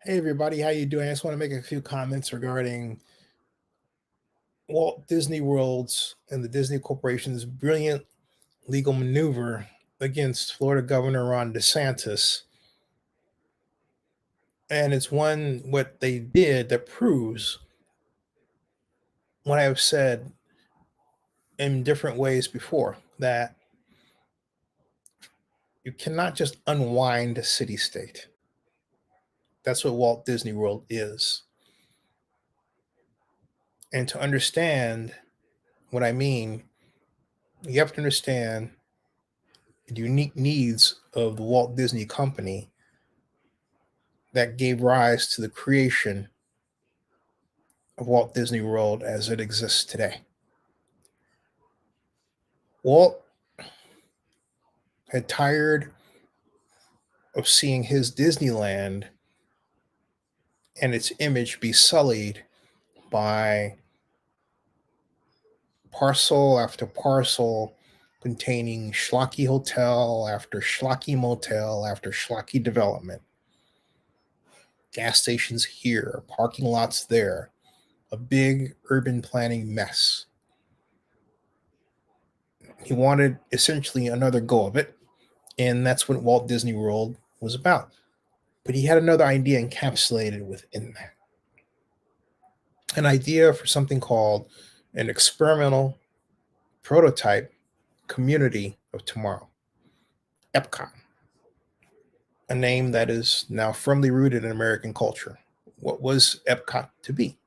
Hey everybody, how you doing? I just want to make a few comments regarding Walt Disney World's and the Disney Corporation's brilliant legal maneuver against Florida Governor Ron DeSantis. And it's what they did that proves what I've said in different ways before, that you cannot just unwind a city state. That's what Walt Disney World is. And to understand what I mean, you have to understand the unique needs of the Walt Disney Company that gave rise to the creation of Walt Disney World as it exists today. Walt had tired of seeing his Disneyland and its image be sullied by parcel after parcel containing schlocky hotel after schlocky motel after schlocky development. Gas stations here, parking lots there, a big urban planning mess. He wanted essentially another go of it, and that's what Walt Disney World was about. But he had another idea encapsulated within that, an idea for something called an experimental prototype community of tomorrow, Epcot, a name that is now firmly rooted in American culture. What was Epcot to be?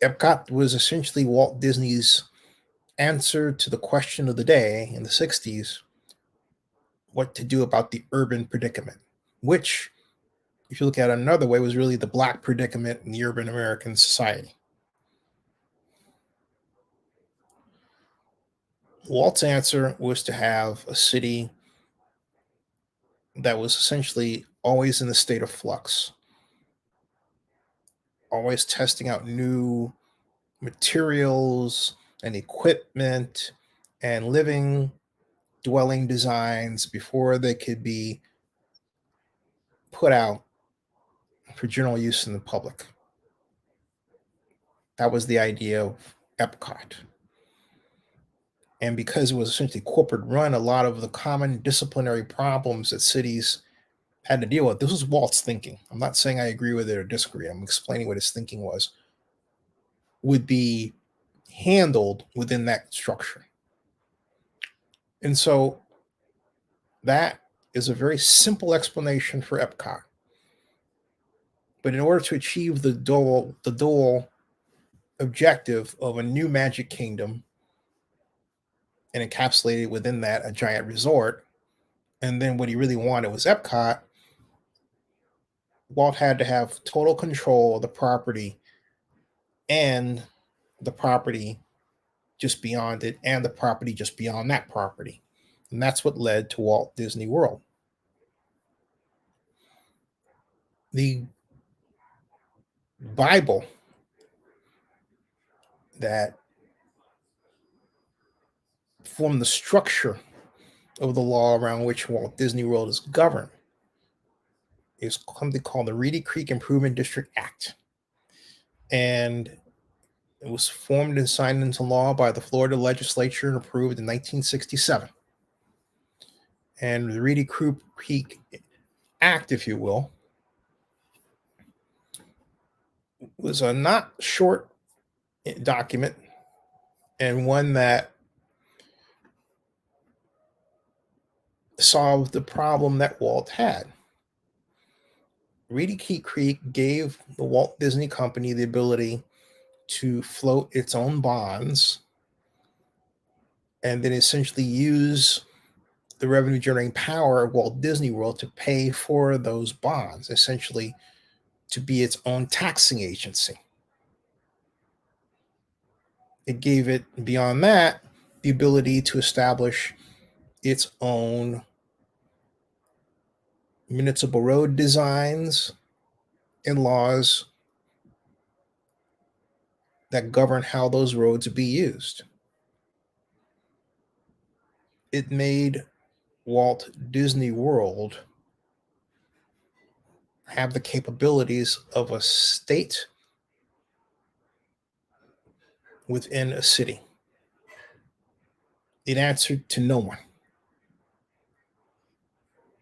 Epcot was essentially Walt Disney's answer to the question of the day in the 60s, what to do about the urban predicament, which, if you look at it another way, was really the black predicament in the urban American society. Walt's answer was to have a city that was essentially always in a state of flux, always testing out new materials and equipment and living dwelling designs before they could be put out for general use in the public. That was the idea of Epcot. And because it was essentially corporate run, a lot of the common disciplinary problems that cities had to deal with, this was Walt's thinking. I'm not saying I agree with it or disagree. I'm explaining what his thinking was, would be handled within that structure. And so that is a very simple explanation for Epcot. But in order to achieve the dual objective of a new magic kingdom and encapsulated within that a giant resort, and then what he really wanted was Epcot, Walt had to have total control of the property and the property just beyond it and the property just beyond that property. And that's what led to Walt Disney World. The Bible that formed the structure of the law around which Walt Disney World is governed is something called the Reedy Creek Improvement District Act. And it was formed and signed into law by the Florida Legislature and approved in 1967. And the Reedy Creek Act, if you will, was a not short document and one that solved the problem that Walt had. Reedy Creek gave the Walt Disney Company the ability to float its own bonds and then essentially use the revenue generating power of Walt Disney World to pay for those bonds, essentially to be its own taxing agency. It gave it, beyond that, the ability to establish its own municipal road designs and laws that govern how those roads be used. It made Walt Disney World have the capabilities of a state within a city? It answered to no one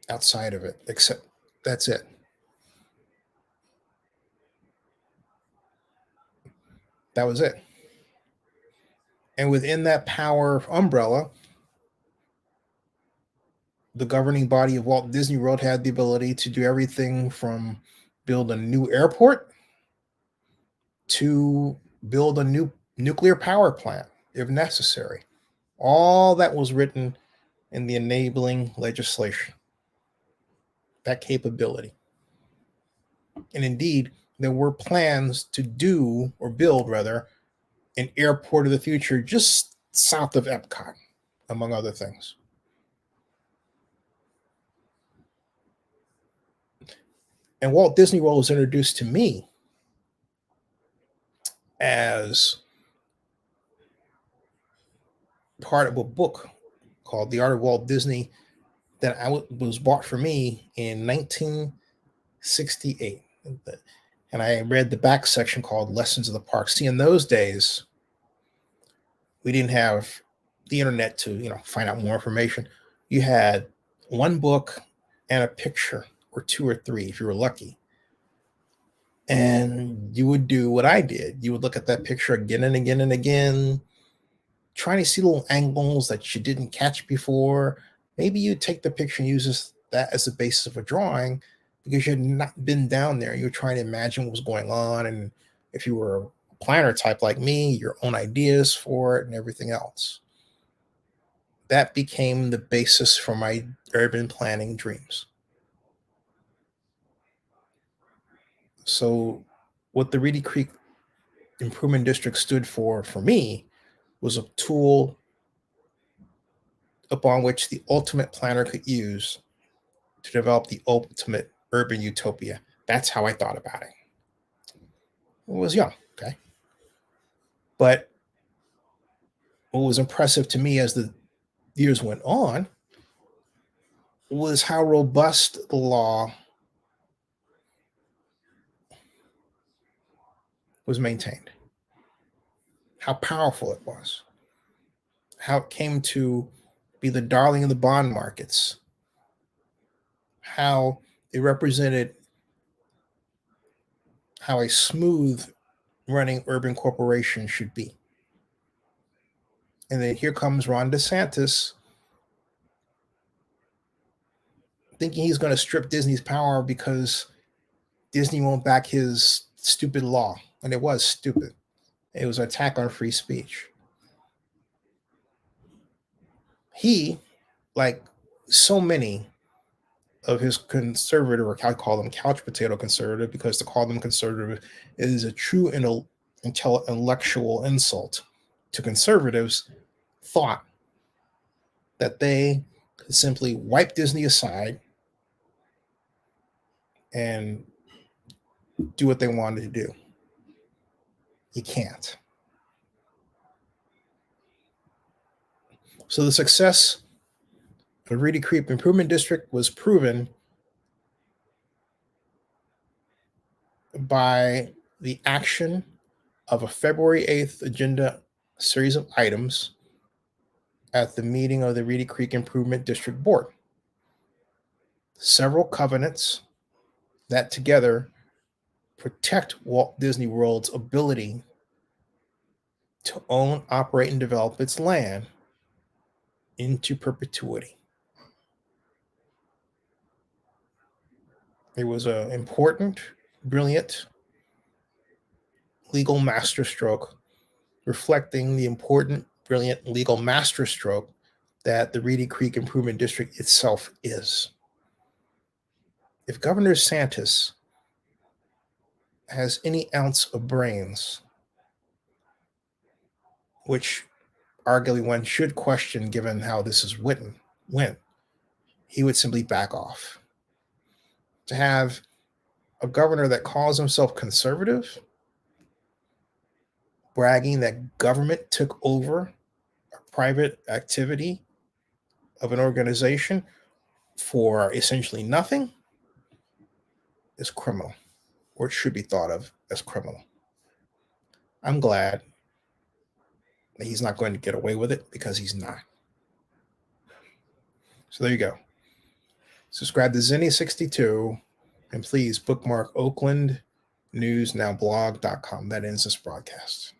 outside of it, except that's it. That was it. And within that power umbrella, the governing body of Walt Disney World had the ability to do everything from build a new airport to build a new nuclear power plant if necessary. All that was written in the enabling legislation, that capability. And indeed, there were plans to do, or build rather, an airport of the future just south of Epcot, among other things. And Walt Disney World was introduced to me as part of a book called The Art of Walt Disney that was bought for me in 1968. And I read the back section called Lessons of the Park. See, in those days, we didn't have the internet to, find out more information. You had one book and a picture, or two or three if you were lucky. And you would do what I did. You would look at that picture again and again and again, trying to see little angles that you didn't catch before. Maybe you take the picture and use that as the basis of a drawing because you had not been down there. You were trying to imagine what was going on. And if you were a planner type like me, your own ideas for it and everything else. That became the basis for my urban planning dreams. So what the Reedy Creek Improvement District stood for me was a tool upon which the ultimate planner could use to develop the ultimate urban utopia. That's how I thought about it. I was young, okay? But what was impressive to me as the years went on was how robust the law was maintained, how powerful it was, how it came to be the darling of the bond markets, how it represented how a smooth running urban corporation should be. And then here comes Ron DeSantis thinking he's going to strip Disney's power because Disney won't back his stupid law. And it was stupid. It was an attack on free speech. He, like so many of his conservative, or I call them couch potato conservative, because to call them conservative is a true intellectual insult to conservatives, thought that they could simply wipe Disney aside and do what they wanted to do. You can't. So the success of Reedy Creek Improvement District was proven by the action of a February 8th agenda series of items at the meeting of the Reedy Creek Improvement District Board. Several covenants that together protect Walt Disney World's ability to own, operate, and develop its land into perpetuity. It was an important, brilliant legal masterstroke reflecting the important, brilliant legal masterstroke that the Reedy Creek Improvement District itself is. If Governor DeSantis has any ounce of brains, which arguably one should question given how this is went, he would simply back off. To have a governor that calls himself conservative, bragging that government took over a private activity of an organization for essentially nothing, is criminal, or it should be thought of as criminal. I'm glad that he's not going to get away with it, because he's not. So there you go. Subscribe to Zinni62, and please bookmark oaklandnewsnowblog.com. That ends this broadcast.